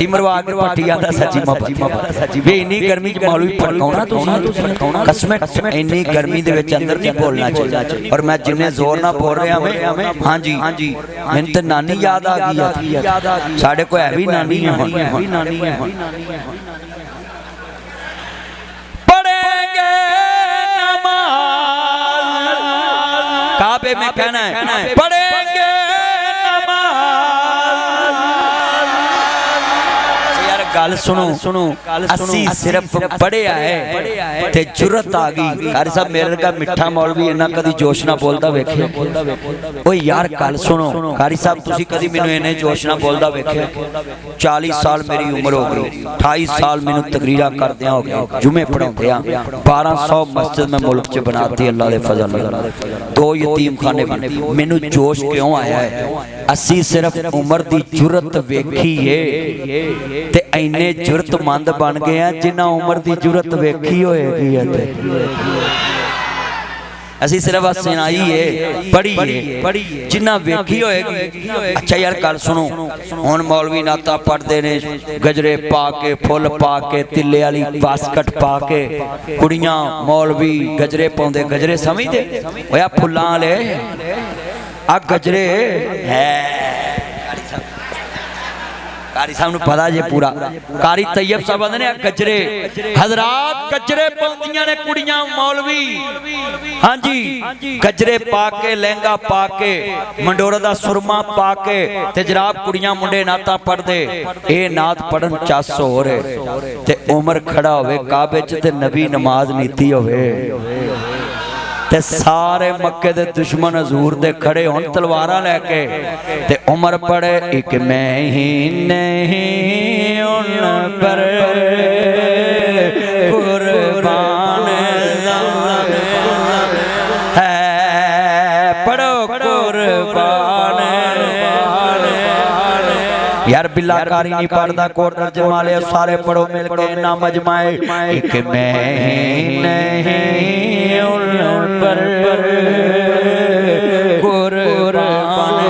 हथी मरवा के पट्टी आता सच्ची मोहब्बत वे इन्नी गर्मी च मौलवी भड़काउणा तुसीं कसम इन्नी गर्मी दे विच अंदर नहीं बोलना चाहिए। और मैं जिन्ने जोर ना बोल रहा मैं हाँ जी मैनूं ते नानी याद आ गई है साडे कोल है भी नानी है पढ़ेंगे नमाज काबे में कहना है पढ़ेंगे गल सुनो असी सिर्फ पढ़िया है ते जुरत आ गई। कारी साहब मेरे का मिठा मौलवी इन्ना कदी जोश ना बोलदा वेखे ओ यार गल सुनो कारी साहब तुसी कदी मैनू इन्ने जोश ना बोलदा वेखे 40 साल मेरी उम्र हो गई 28 साल मैनू तकरीरा करदिया हो गया जुमे पढ़ाउंदिया 1200 मस्जिद में मुल्क च बनाती अल्लाह दे फजल नाल 2 यतीम खाने बने मैनू जोश क्यों आया है असी सिर्फ उम्र दी जुरत वेखी है ते इन्ने जुरतमंद बन गए हैं जिन्ना उम्र की जुरत वेखी होएगी असी सिर्फ सुनाई है पढ़ी है जिन्ना वेखी होएगी। अच्छा यार गल सुनो हुण मौलवी नाता पढ़ते ने गजरे पा के फुल पा के तिले वाली बास्कट पा के कुड़ियां मौलवी गजरे पाउंदे गजरे समझदे होया फुल्लां वाले आ गजरे है कारी साहब पता जे पूरा कारी तैयब साहब ने गजरे हजरात गजरे पाउंदियां ने कुड़ियां मौलवी हाँ जी गजरे पा के लहंगा पा के मंडोरा दा सुरमा पा के ते जनाब कुड़ियां मुंडे नाता पढ़दे ए नात पढ़न चस हो रहे ते उमर खड़ा होवे काबे च ते नबी नमाज नीती होवे ते सारे मक्के दे दुश्मन हजूर दे खड़े होन तलवारां लेके ते उमर पड़े एक मैं ही नहीं उन पर कुर्बान है पढ़ो कुर्बान यार बिल्लाकारी नहीं पढ़ता कोट जमाले सारे पढ़ो मिल के ना मजमाए एक मैं ही नहीं उन पर कुर्बान।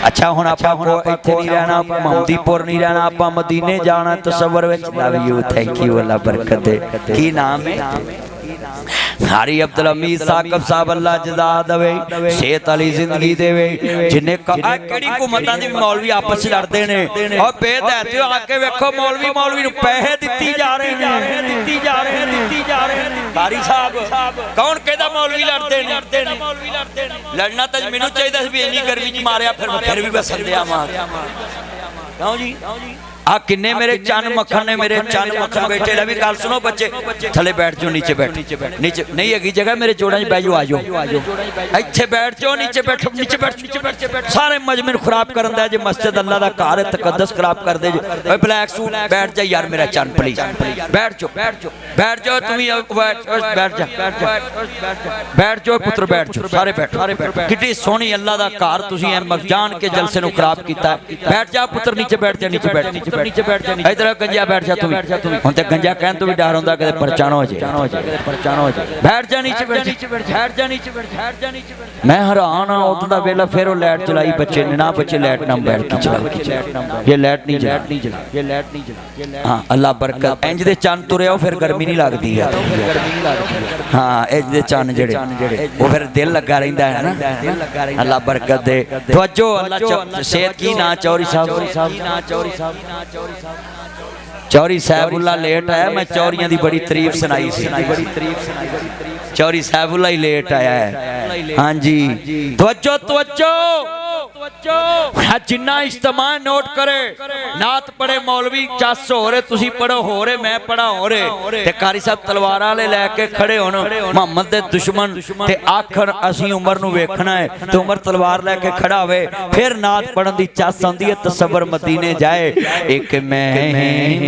अच्छा हुण आपां इत्थे नहीं रहना महमदीपुर नहीं रहना आपां मदीने जाना तसव्वुर विच लव यू थैंक यू अल्लाह बरकत दे की नाम है हारी अब्दुल हमीद साकब साहब अल्लाह जज़ा देवे सेहत वाली जिंदगी देवे जिन्ने केड़ी हुकूमतां दी मौलवी आपस च लड़दे ने और बेदहते आके वेखो मौलवी नु पैसे दित्ती जा रहे ने कारी साहब कौन कहदा मौलवी लड़दे ने लड़ना तो मैनू चाहिए भी इन्नी गर्मी च मारिया फिर भी बस संदिया मार क्यों जी आ किन्ने मेरे चन मक्खन ने मेरे चन मक्खन बैठे रवि गल सुनो बच्चे थले बैठ जाओ नीचे बैठ नीचे नहीं है जगह मेरे जोड़ा च बह जाओ आ जाओ इत्थे बैठ जाओ नीचे बैठो नीचे बैठ सारे मजमे खराब कर दिया जे मस्जिद अल्लाह दा घर है तकद्दस खराब कर दे जे ब्लैक सूट बैठ जा यार मेरा चन प्लीज बैठ जाओ तुम बैठ जाओ पुत्र बैठ जाओ सारे बैठो कितनी सोहनी अल्लाह दा घर तुसीं मखजान के जलसे नु खराब कीता बैठ जा पुत्र नीचे बैठ जा नीचे बैठ जा इधर गंजा बैठ जा तू हुण ते गंजा कहन तो भी डर होंदा कदे परचान हो जाए बैठ जा नीचे मैं हैरान हां उदों दा वेला फिर लाइट चलाई बच्चे ने ना बच्चे लाइट ना बैठ के चला ये लाइट नहीं जला हां अल्लाह बरकत इंज दे चंद तुरिया फिर गर्मी नहीं लगदी है हां इंज दे चंद जेड़े वो फिर दिल लगा रहिंदा है ना अल्लाह बरकत दे तवज्जो अल्लाह सेहत की ना चौरी साहब चौरी साहिबुल्ला लेट आया मैं चौरियां दी बड़ी तारीफ सुनाई सी चौरी साहिबुल्ला ही लेट आया है हाँ जी तवज्जो जिन्ना इज्तिमा नोट करे नात पढ़े मौलवी चस हो रहे तुसी पढ़ो हो रहे मैं पढ़ा हो रहे ते कारी साहब तलवारां ले लेके खड़े होन मोहम्मद दे दुश्मन ते आखर असी उमर नु वेखना है ते उमर तलवार लेके खड़ा होवे फिर नात पढ़न दी चस आंदी है तसव्वुर मदीने जाए एक मैं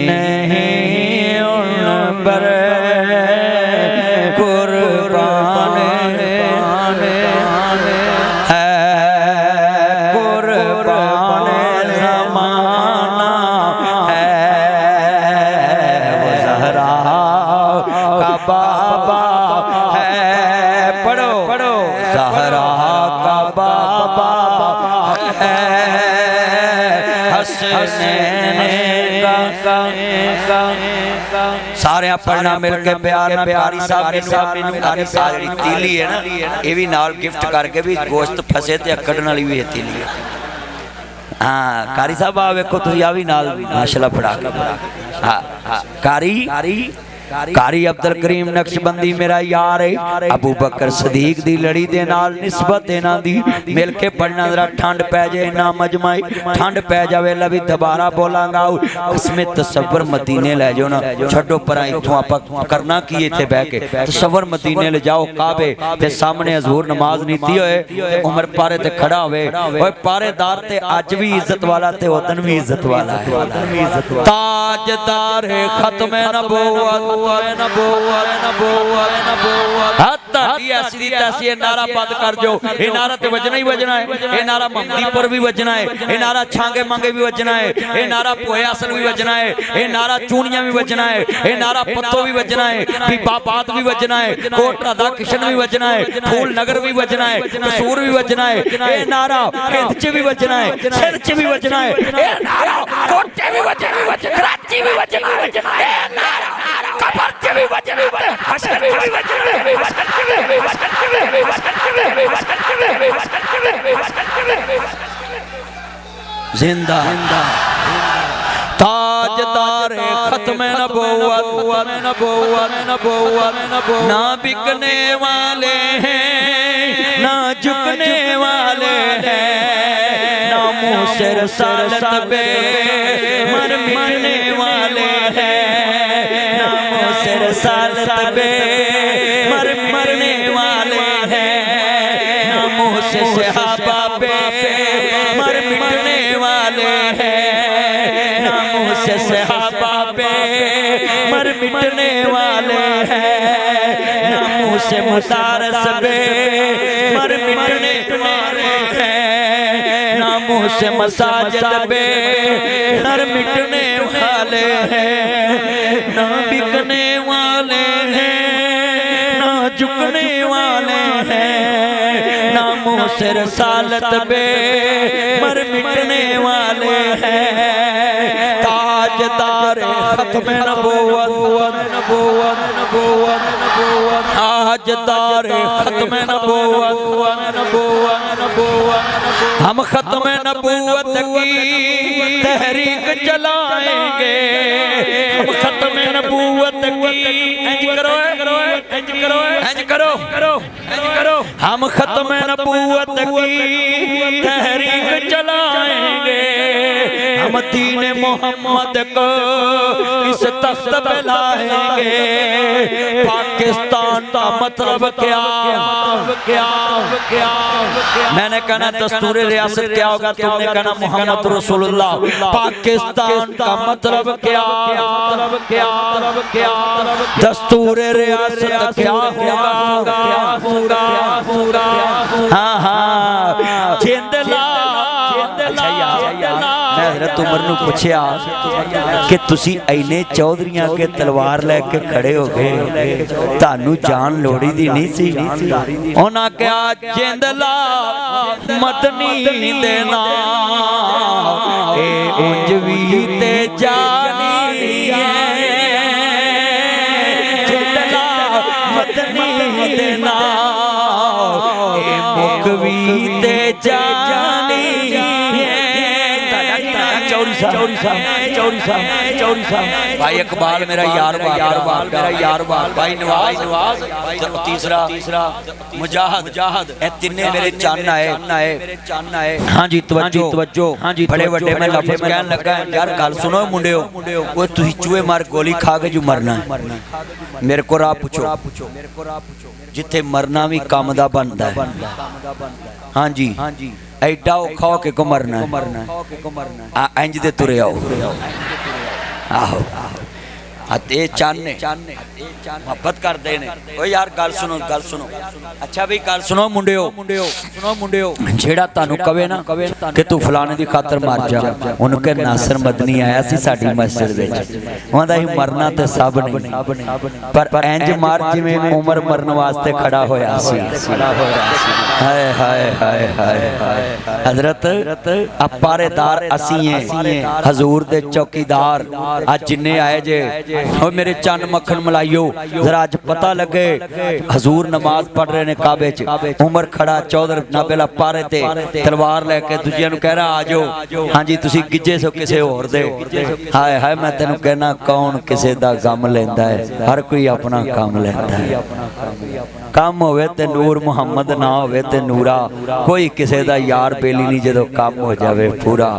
नहीं उन पर कुर्बान हसनैन का सारे पढ़ना मिल के प्यार ना कारी साहब कारी साहब जी तीली है ना ये भी नाल गिफ्ट करके भी गोश्त फसे ते अकड़न वाली भी है तीली है। हाँ कारी साहब आ वेखो तुसीं आ भी नाल माशाल्लाह पढ़ा के हाँ हाँ कारी कारी अब्दुल करीम नक्शबंदी मेरा यार है अबू बकर सदीक दी लड़ी दे नाल निस्बत इना दी मिल के पढ़ना जरा ठंड पै जाए ना मजमाई ठंड पै जावे ला भी दोबारा बोलांगा इसमें तसव्वुर मदीने ले जाओ ना छड्डो परा इथों आपां करना की इत्थे बैठ के तसव्वुर मदीने ले जाओ काबे ते सामने हजूर नमाज नीती होए ते उमर पारे ते खड़ा होवे ओए पारेदार ते अज भी इज्जत वाला ते ओदन भी इज्जत वाला है ताजदार खत्म नबूवत नारा बंद कर जो ये नारा ते वजना ही वजना है ये नारा महमदीपुर भी वजना है ये नारा छांगे मांगे भी वजना है ये नारा पोहे असल भी वजना है ये नारा चूनिया भी वजना है ये नारा पत्तो भी वजना है बाबात भी वजना है कोट राधा किशन भी वजना है फूल नगर भी वजना है कसूर भी वजना है ये नारा हिंद च भी वजना है सिर च भी वजना है ये नारा कोटे भी वजना है कराची भी वजना है ये नारा कबर च भी वजना है हसन च भी वजना है जिंदा ताजदार खत्म नबूवत ना बिकने वाले हैं ना झुकने वाले हैं ना मुँह से रसालत पे मर मिटने वाले हैं ना मुँह से रसालत पे मर मिटने वाले हैं ना मुँह से सहाबा पे मर मिटने वाले हैं ना मुँह से सहाबा पे मर मिटने वाले हैं ना मुँह से मुदारस पे मर मिटने वाले हैं ना मुँह से मसाजिद पे मर मिटने वाले हैं ना बिकने वाले हैं ना झुकने वाले हैं ना मुँह से रसालत पे मर मिटने वाले हैं ताजदार खत्म नबूवत ताजदार खत्म नबूवत हम खत्म नबूवत की तहरीक चलाएंगे हम खत्म नबूवत की हम खत्म नबूवत की तहरीक चलाएंगे हम दीन मोहम्मद को इस तख्त पे लाएंगे पाकिस्तान का मतलब क्या मैंने कहना दस्तूर रियासत क्या होगा तुमने कहना मोहम्मद रसूलुल्लाह पाकिस्तान का मतलब क्या दस्तूर रियासत क्या होगा हाँ हाँ जिंदला हज़रत उमर नूं पुछया कि तुसी इन्ने चौधरियां के तलवार लेके खड़े हो गए तानू जान लोड़ी दी नहीं सी उन्हां कहा जिंदला मदनी दे नाम ए उंज वी ते जानी है जिंदला मदनी दे नाम ए मुकवी ते जानी भाई इकबाल मेरा यार भाई नवाज तीसरा मुजाहिद ए तिन्ने मेरे चन्न आए हाँ जी तवज्जो हाँ जी बड़े बड़े मैं लफ्ज़ कहन लगा यार गल सुनो मुंडियो वो तुसी चूहे मार गोली खा के जो मरना है मेरे को राह पूछो जिथे मरना भी काम दा बनदा है हाँ जी एडा औखा होके को मरना है इंज दे तुरे आओ आहो ते चंद ने मोहब्बत करते हैं। ओ यार गल सुनो अच्छा भी गल सुनो मुंडियो जेड़ा तानू कवे ना कि तू फलाने दी खातर मर जा, उनके नासर मदनी आया सी साडी मस्जिद विच, ओंदा ही मरना ते सब नहीं पर इंज मार जिवें उमर मरन वास्ते खड़ा होया सी। हाय हाय हाय हाय हजरत अपारेदार असी हैं, हजूर दे चौकीदार अज जिन्ने आए जे ओ मेरे चंद मक्खन मलाइयो जरा अज पता लगे हजूर नमाज पढ़ रहे ने काबे च, उमर खड़ा चौधर नाबेला पारे ते तलवार लेके दूजियां नूं कह रहा आ जाओ, हां जी तुसीं गिजे सो किसे होर दे। हाय हाय मैं तेनू कहना कौन किसे दा गम लैंदा है, हर कोई अपना काम लैंदा है। काम होवे ते नूर मुहम्मद ना होवे ते नूरा, कोई किसे दा यार बेली नहीं जदों काम हो जावे पूरा।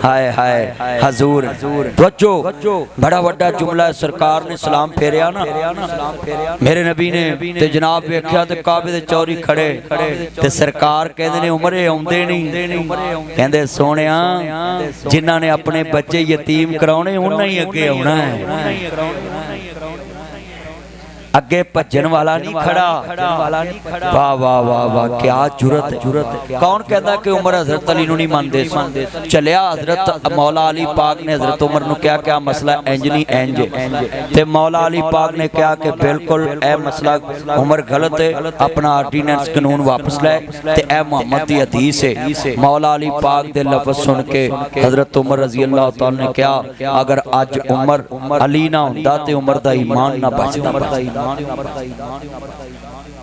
हाय हाय हजूर तवज्जो, बड़ा वड्डा जुमला है। सरकार ने सलाम फेरिया ना मेरे नबी ने ते जनाब वेख्या ते काबे दे चौरी खड़े ते सरकार कहंदे ने उमर आउंदे नहीं, कहंदे सोहणिया जिन्हां ने अपने बच्चे यतीम कराउणे उन्हां ही अगे आउणा है, अगे भजन वाला नहीं खड़ा। वाह वाह वाह वाह क्या जुरत। कौन कहता कि उमर हजरत अली नूं नहीं मानदे सन? चलिया हजरत मौला अली पाक ने हजरत उमर नूं कहा क्या मसला इंज नहीं इंज, ते मौला अली पाक ने कहा कि बिल्कुल ए मसला उमर गलत है, अपना आर्डीनेंस कानून वापस ले ते ए मुहम्मद दी हदीस है। मौला अली पाक दे लफ्ज सुन के हजरत उमर रजी अल्लाह तआला ने कहा अगर अज उमर अली ना हुंदा ते उमर दा ईमान ना बचदा।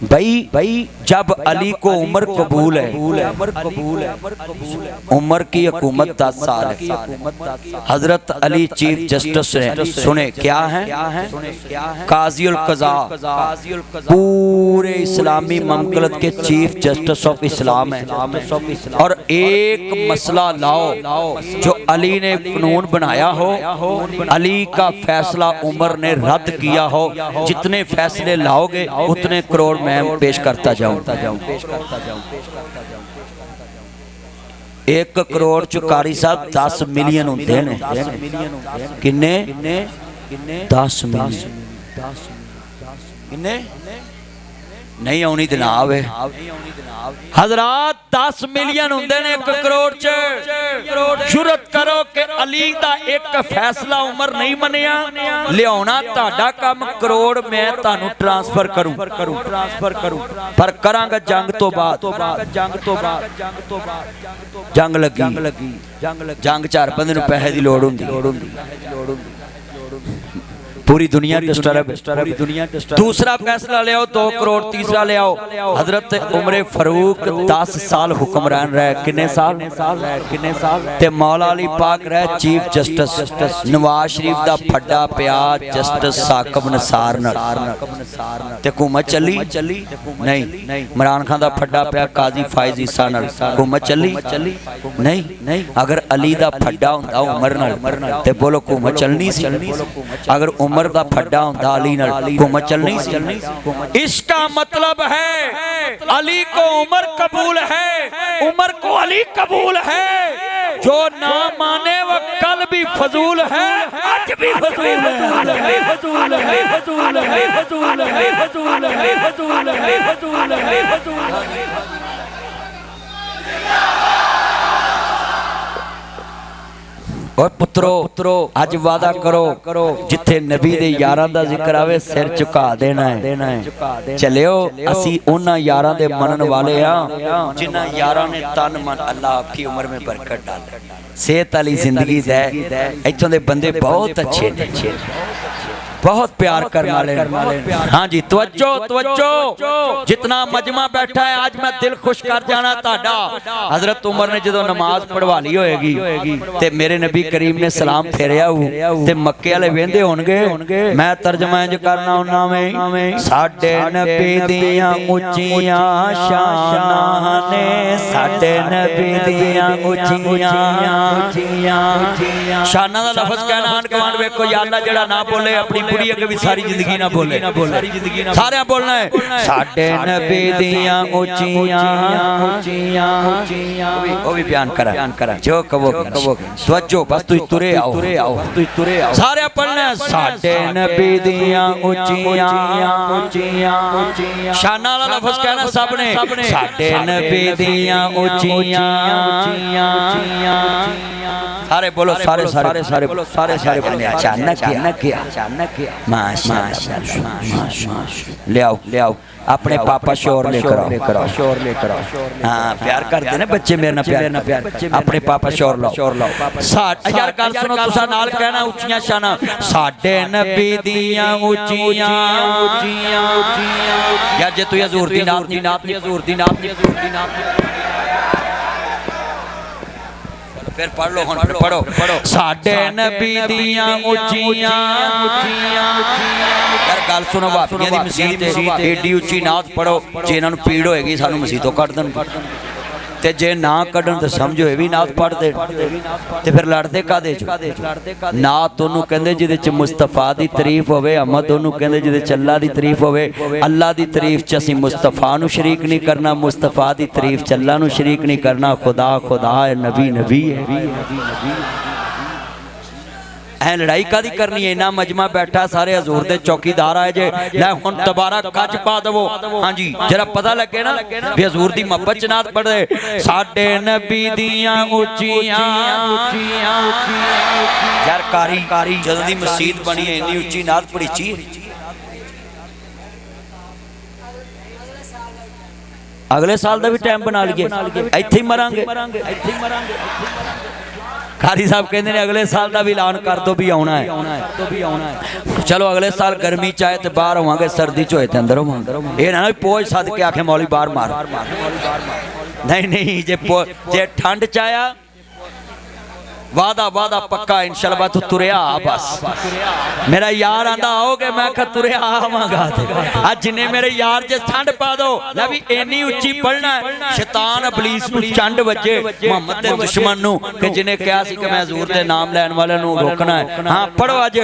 भाई जब अली को उमर कबूल है, उमर की हुकूमत 10 साल है। हजरत अली चीफ जस्टिस ने सुने क्या है, काज़ी उल कज़ा, पूरे इस्लामी ममलकत के चीफ जस्टिस ऑफ इस्लाम है, और एक मसला लाओ जो अली ने कानून बनाया हो, अली का फैसला उमर ने रद्द किया हो, जितने फैसले लाओगे उतने करोड़ मैं पेश करता जाऊं। 1 करोड़ चुकारी साहब 10 मिलियन होंदे ने, किन्ने 10 मिलियन किन्ने नहीं आउनी जनाब हजरात 10 मिलियन होंदे ने 1 करोड़ च। जुरत करो कि अली दा एक फैसला उमर नहीं मनिया, लियाना तुहाडा काम, करोड़ मैं तुहानू ट्रांसफर करूं पर करांगा जंग तो बाद। जंग लगी जंग 4 बंदे नूं पैसे दी लोड़ हुंदी, पूरी दुनिया डिस्टर्ब। दूसरा फैसला ले आओ 2 करोड़, तीसरा ले आओ हजरत उमर फारूक 10 साल हुक्मरान रहे, किन्ने साल ते मौला अली पाक रहे चीफ जस्टिस। नवाज शरीफ दा फड्डा पिया जस्टिस साकिब निसार नाल ते हुकूमत चली नहीं। इमरान खान दा फड्डा पिया काजी फायज ईसा नाल, हुकूमत चली नहीं। अगर अली दा फड्डा हुंदा उमर नाल ते बोलो हुकूमत चलनी सी। अगर उमर दा फड्डा हुंदा अली नाल हुकूमत चलनी सी। इसका मतलब है अली को उमर कबूल है, उमर को अली कबूल है। जो ना माने वो कल भी फजूल है, आज भी फजूल है, आज भी फजूल है, फजूल है, फजूल है, फजूल है, फजूल है, फजूल है, फजूल है। और पुत्रो अज वादा करो जिथे नबी दे यारां दा जिक्र आवे सिर झुका देना है। चलियो असी उन्हां यारां दे मनन वाले हां जिन्हां यारां ने तन मन अल्लाह की उम्र में बरकत डाले, सेहत वाली जिंदगी दे। इत्थों दे बंदे बहुत अच्छे ने, बहुत प्यार करने वाले। हाँ जी तवज्जो, जितना मजमा बैठा है आज मैं दिल खुश कर जाना ताड़ा। हजरत उमर ने जो नमाज पढ़वा ली होएगी ते मेरे नबी करीम ने सलाम फेरिया ते मक्के वाले वेंदे होणगे, मैं तर्जमा इंज करना उन्ना में साडे नबी दियां उच्चियां शानां ने, साडे नबी दियां उच्चियां शाना दा लफ्ज़ कहना आन कमांड वेखो या अल्लाह जेड़ा ना बोले अपनी बुढ़ी अगे भी सारी जिंदगी ना बोले सारे बोलना है साडे नबी दियां ऊंचियां वो भी बयान करा जो कहो तवज्जो बस तू तुरे आओ सारे पढ़ना है साडे नबी दियां ऊंचियां शाना दा लफ्ज़ कहना सब ने साडे नबी दियां ऊंचियां सारे बोलो सारे बोलो सारे बोलो अचानक किया माशाअल्लाह ले आओ अपने पापा शोर लेकर आओ हाँ प्यार करते ना बच्चे मेरे ना प्यार अपने पापा शोर लाओ यार गल सुनो तुसा नाल कहना उच्चियां शाना साडे नबी दियां उच्चियां यार जे तू हजूर दी नात फिर पढ़ लो पढ़ो साडे नबी दियां उच्चियां यार गल सुनो वापियां दी मसीत एडी उच्ची नात पढ़ो जे इन्हां नूं पीड़ होएगी सानू मसीतों कढ देण ते जे ना कढण ते समझो ये भी नात पढ़ दे ते फिर लड़दे कादे च नात ओनू कहंदे जिहदे च मुस्तफा दी तारीफ होवे अहमद ओनू कहंदे जिहदे च अल्लाह दी तारीफ होवे अल्लाह दी तारीफ च असीं मुस्तफा नू शरीक नहीं करना मुस्तफा दी तारीफ च अल्लाह नू शरीक नहीं करना खुदा है नबी है ऐ लड़ाई कादी करनी है इना मजमा बैठा सारे हजूर दे चौकीदार आए जे लै हुण दोबारा कच पा दवो हां जी जरा पता लगे ना भी हजूर दी मोहब्बत च नात पढ़ दे साडे नबी दियां ऊंचियां यार कारी जदों दी मस्जिद बनी है इन्नी उच्ची नात पढ़ी ची अगले साल दा भी टाइम बना लिए इत्थे ही मरांगे कारी साहब कहते हैं अगले साल का भी ऐलान कर दो भी आना है चलो अगले साल गर्मी चाहे तो बाहर होवांगे सर्दी च होए तो अंदर होवांगे ये ना पोज सद के आखे मौली बाहर मार नहीं जे ठंड चाया वादा पक्का इंशाअल्लाह तू तुरिया बस मेरा यार आंदा आओगे मैं कहा तुरिया आवांगा आज जिन्ने मेरे यार जे ठंड पा दो लै भी इन्नी उच्ची पढ़ना है शैतान इबलीस नू चंड वजे मोहम्मद दे दुश्मन नू कि जिन्ने कहा सी कि मैं हजूर दे नाम लैण वाले नू रोकना है हां पढ़ो अज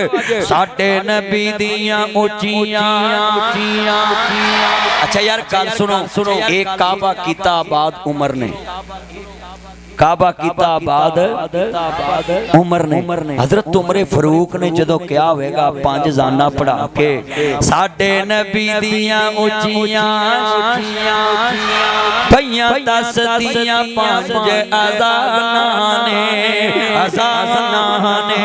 साडे नबी दियां ऊंचियां अच्छा यार गल सुनो एक काबा कीता आबाद उमर ने काबा कीता आबाद उमर ने हजरत उमर फरूक ने जदों क्या होएगा 5 जाना पढ़ा के साडे नबी दियां ऊंचियां भैया 10 दियां 5 अज़ानां ने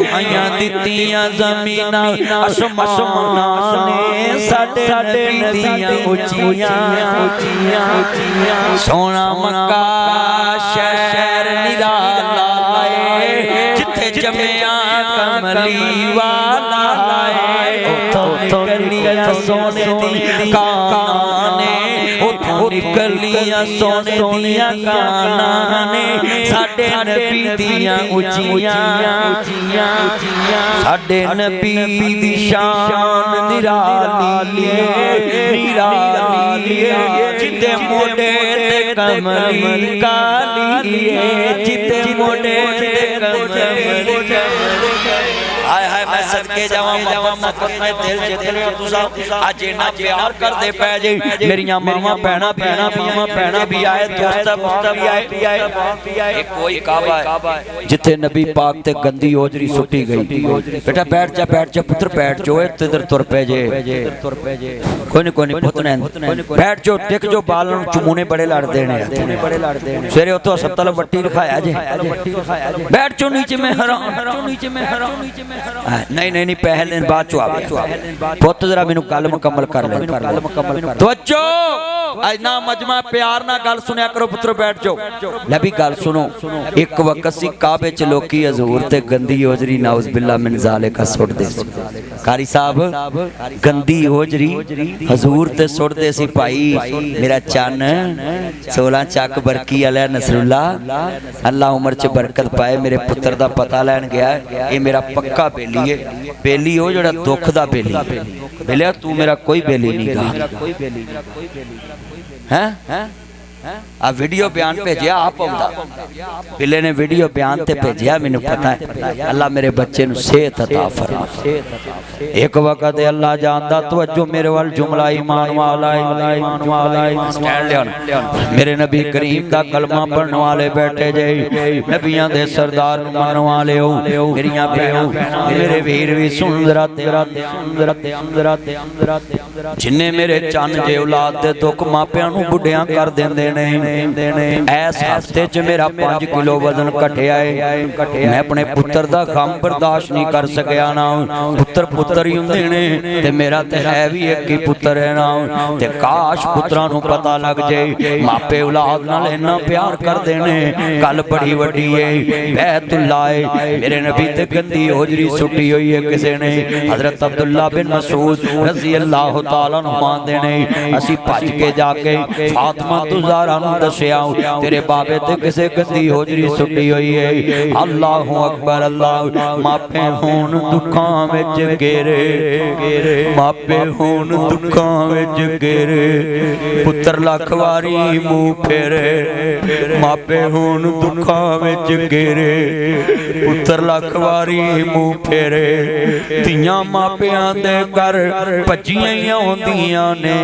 भैया दित्तियां ज़मीना आसमानां ने साडे नबी दियां ऊंचियां सोना मक्का शहर निराला है जिथे जमिया कमली वाला है उथों निकलियां सोने दी काने उथों निकलियां सोने दियां काने साडे नबी दियां ऊंचियां साडे नबी दी शान निराली जिते मोडे ते कमली काली जिते मोडे ते कमली हाय मैं सदके जावां मोहब्बत में दिल जित लिया तुसा आज इना प्यार करदे पै जे मेरियां मावां भैणां भी आए दोस्त भी आए एक कोई काबा है जिथे नबी पाक ते गंदी ओजरी सुट्टी गई बेटा बैठ जा पुत्र बैठ जो इधर तुर पे जे कोई नहीं पुत्र बैठ जो टिक जो बालन चुमूने बड़े लड़ देने सवेरे उतो हस्पताल वट्टी लिखाया जे बैठ जो नीचे में हराम नहीं पहले बाद चो आ पुत जरा मैनू गल मुकम्मल कर ले तवज्जो आज ना मजमा प्यार ना गल सुनिया करो पुत्र बैठ जाओ ले भी गल सुनो एक वक्त सी काबे च लोकी हजूर ते गंदी ओजरी नाउज बिल्ला मिन ज़ालिका सुट दे कारी साहब गंदी ओजरी हजूर ते सुट दे सी भाई मेरा चन 16 चक बरकी अलैह नसरुल्ला अल्लाह उम्र च बरकत पाए मेरे पुत्र दा पता लैन गया ये मेरा पक्का बेली है बेली हो जड़ा दुख दा बेली बेलिया तू मेरा कोई बेली नहीं गा हैं आ वीडियो बयान भेजिया आप आउंदा पिले ने वीडियो बयान ते भेजिया मैनू पता है अल्लाह मेरे बच्चे नु सेहत अता फरमाए एक वक्त अल्लाह जानदा तवज्जो मेरे वाल जुमला ईमान वाला स्टैंड लिया मेरे नबी करीम दा कलमा पढ़ने वाले बैठे जे नबियां दे सरदार नु मनने वाले हो मेरियां भैणों मेरे वीर भी सुन जरा तेरा जिन्ने मेरे चन जे औलाद दे दुख मापियां नु बुढ़ियां कर देंदे ने इस हफ्ते च मेरा 5 किलो वजन घटिया है मैं अपने पुत्र दा गम बर्दाश्त नहीं कर सकिया ना पुत्र ही हुंदे ने ते मेरा ते है भी एक ही पुत्र है ना ते काश पुत्रां नु पता लग जाए मापे औलाद नाल इन्ना प्यार करदे ने गल बड़ी वड्डी है बैतुल्लाह है मेरे नबी ते गंदी होजरी सुटी हुई है किसी ने हजरत अब्दुल्ला बिन मसूद रज़ी अल्लाह तआला अन्हु मानदे ने असी भज के जाके फातिमा तू ज़हरा नु दस्सिया तेरे बाबे ते किसे गंदी होजरी सुटी हुई है अल्लाहु अकबर अल्लाह मापे होन दुखां विच घेरे मापे होन दुखां विच घेरे पुत्र लख वारी मुंह फेरे मापे होन दुखां विच घेरे पुत्र लख वारी मुंह फेरे धीआं मापियां दे घर भज्जियां ही आउंदियां ने।